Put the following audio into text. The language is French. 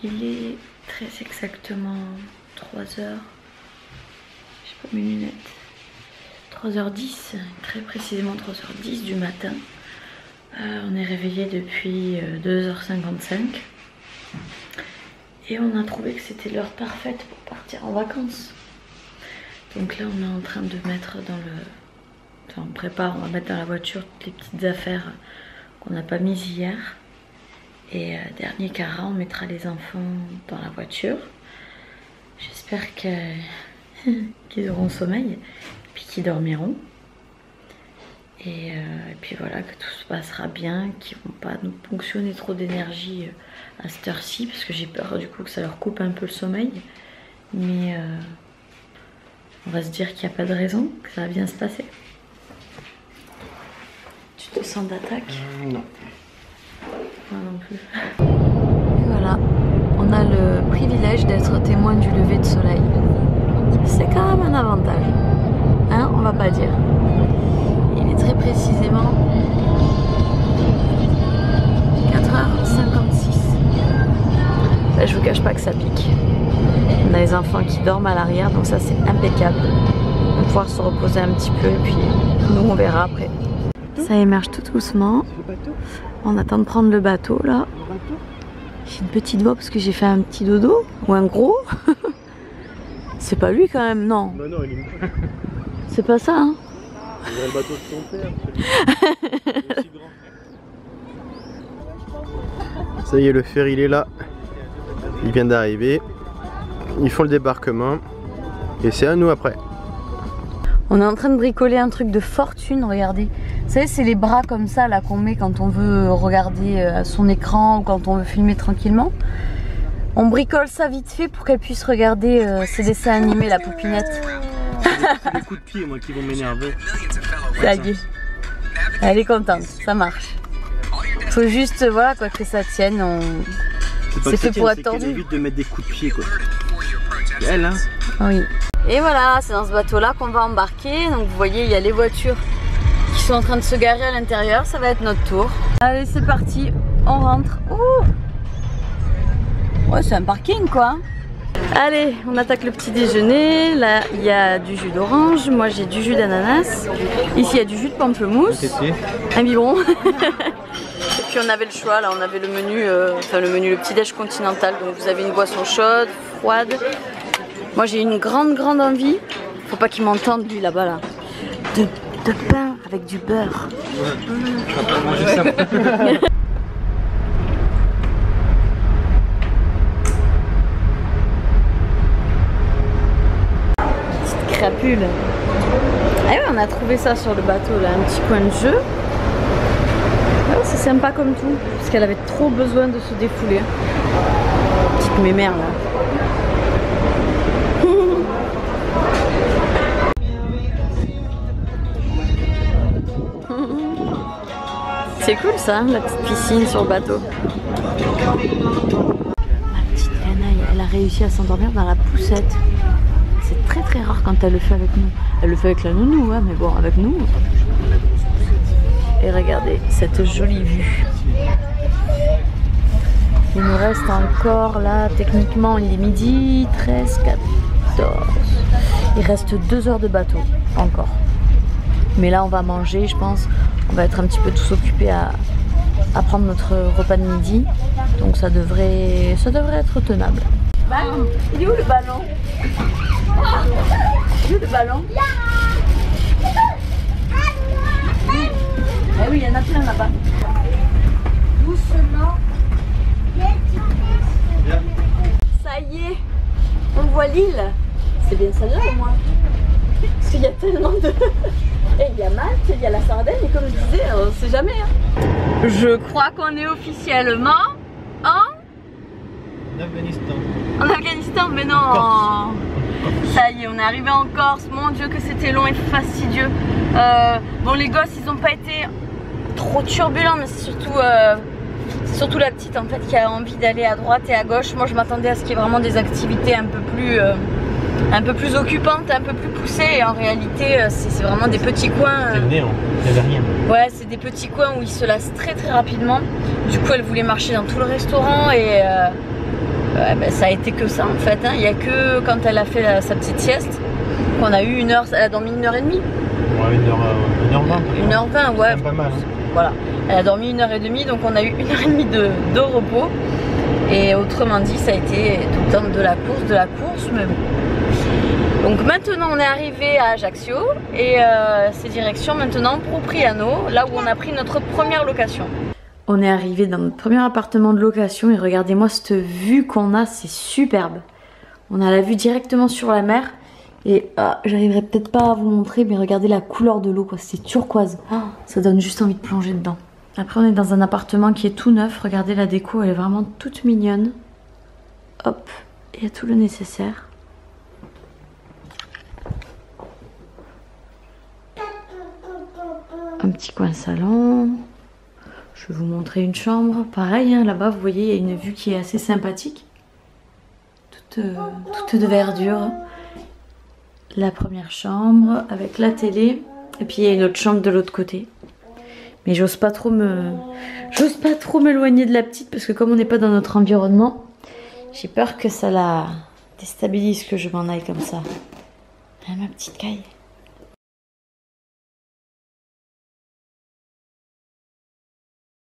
Il est très exactement 3h. J'ai pas mes lunettes. 3h10, très précisément 3h10 du matin. On est réveillé depuis 2h55. Et on a trouvé que c'était l'heure parfaite pour partir en vacances. Donc là on est en train de mettre dans le... Enfin, on prépare, on va mettre dans la voiture toutes les petites affaires qu'on n'a pas mises hier. Et dernier carat, on mettra les enfants dans la voiture. J'espère qu'ils auront sommeil, puis qu'ils dormiront. Et puis voilà, que tout se passera bien, qu'ils vont pas nous ponctionner trop d'énergie à cette heure-ci, parce que j'ai peur du coup que ça leur coupe un peu le sommeil. Mais on va se dire qu'il n'y a pas de raison, que ça va bien se passer. Tu te sens d'attaque? Non. Moi non plus. Et voilà, on a le privilège d'être témoin du lever de soleil. C'est quand même un avantage, hein, on va pas dire. Il est très précisément 4h56. Là, je vous cache pas que ça pique. On a les enfants qui dorment à l'arrière, donc ça c'est impeccable. On va pouvoir se reposer un petit peu et puis nous on verra après. Ça émerge tout doucement. On attend de prendre le bateau là. J'ai une petite voix parce que j'ai fait un petit dodo ou un gros. C'est pas lui quand même, non. Bah non, il est... C'est pas ça, hein. C'est le bateau de ton père. C'est aussi grand. Ça y est, le ferry il est là. Il vient d'arriver. Ils font le débarquement. Et c'est à nous après. On est en train de bricoler un truc de fortune, regardez. Vous savez, c'est les bras comme ça là qu'on met quand on veut regarder son écran ou quand on veut filmer tranquillement. On bricole ça vite fait pour qu'elle puisse regarder ses dessins animés, la poupinette. C'est des coups de pied moi qui vont m'énerver. Ça y est. Elle est contente, ça marche. Faut juste voilà quoi, que ça tienne. C'est fait pour être tordu. Elle évite de mettre des coups de pied quoi. Elle hein. Oui. Et voilà, c'est dans ce bateau là qu'on va embarquer. Donc vous voyez, il y a les voitures qui sont en train de se garer à l'intérieur. Ça va être notre tour. Allez, c'est parti, on rentre. Ouh. Ouais, c'est un parking quoi. Allez, on attaque le petit déjeuner. Là, il y a du jus d'orange. Moi, j'ai du jus d'ananas. Ici, il y a du jus de pamplemousse. Un biberon. Et puis, on avait le choix. Là, on avait le menu, le petit-déj continental. Donc, vous avez une boisson chaude, froide. Moi, j'ai une grande envie. Faut pas qu'il m'entende, lui, là-bas, là. De pain avec du beurre. Je vais pas manger ça. Crapule. Ah ouais, on a trouvé ça sur le bateau là, un petit coin de jeu. Ouais, c'est sympa comme tout, parce qu'elle avait trop besoin de se défouler. Petite mémère là. C'est cool ça, hein, la petite piscine sur le bateau. La petite canaille, elle a réussi à s'endormir dans la poussette. C'est très rare quand elle le fait avec nous. Elle le fait avec la nounou, hein, mais bon, avec nous. Et regardez cette jolie vue. Il nous reste encore là, techniquement, il est midi 13, 14. Il reste 2 heures de bateau, encore. Mais là, on va manger, je pense. On va être un petit peu tous occupés à prendre notre repas de midi. Donc ça devrait être tenable. Il est où le ballon? Il est où le ballon? Eh oui, il y en a plein là-bas. Doucement. Ça y est, on voit l'île. C'est bien celle-là au moins. Parce qu'il y a tellement de... Et il y a Malte, il y a la Sardaigne, et comme je disais, on ne sait jamais. Hein. Je crois qu'on est officiellement en Afghanistan. En Afghanistan, mais non en... Ça y est, on est arrivé en Corse. Mon Dieu que c'était long et fastidieux. Bon, les gosses, ils n'ont pas été trop turbulents, mais c'est surtout la petite en fait qui a envie d'aller à droite et à gauche. Moi, je m'attendais à ce qu'il y ait vraiment des activités un peu plus occupantes, un peu plus poussées. Et en réalité, c'est vraiment des petits coins. C'est le néant, il n'y avait rien. Ouais, c'est des petits coins où ils se lassent très rapidement. Du coup, elle voulait marcher dans tout le restaurant et ça a été que ça en fait. Hein. Il n'y a que quand elle a fait sa petite sieste qu'on a eu 1 heure, elle a dormi 1h30. Ouais, 1h20. 1h20, ouais. C'est pas mal. Hein. Voilà, elle a dormi 1h30, donc on a eu 1h30 de repos. Et autrement dit, ça a été tout le temps de la course, mais bon. Donc maintenant on est arrivé à Ajaccio et c'est direction maintenant Propriano, là où on a pris notre première location. On est arrivé dans notre premier appartement de location et regardez-moi cette vue qu'on a, c'est superbe. On a la vue directement sur la mer et j'arriverai peut-être pas à vous montrer, mais regardez la couleur de l'eau, quoi, c'est turquoise. Ça donne juste envie de plonger dedans. Après on est dans un appartement qui est tout neuf, regardez la déco, elle est vraiment toute mignonne. Hop, il y a tout le nécessaire. Un petit coin salon. Je vais vous montrer une chambre. Pareil, hein, là-bas, vous voyez, il y a une vue qui est assez sympathique. Toute de verdure. La première chambre avec la télé. Et puis il y a une autre chambre de l'autre côté. Mais j'ose pas trop m'éloigner de la petite parce que comme on n'est pas dans notre environnement, j'ai peur que ça la déstabilise, que je m'en aille comme ça. Ah, ma petite caille.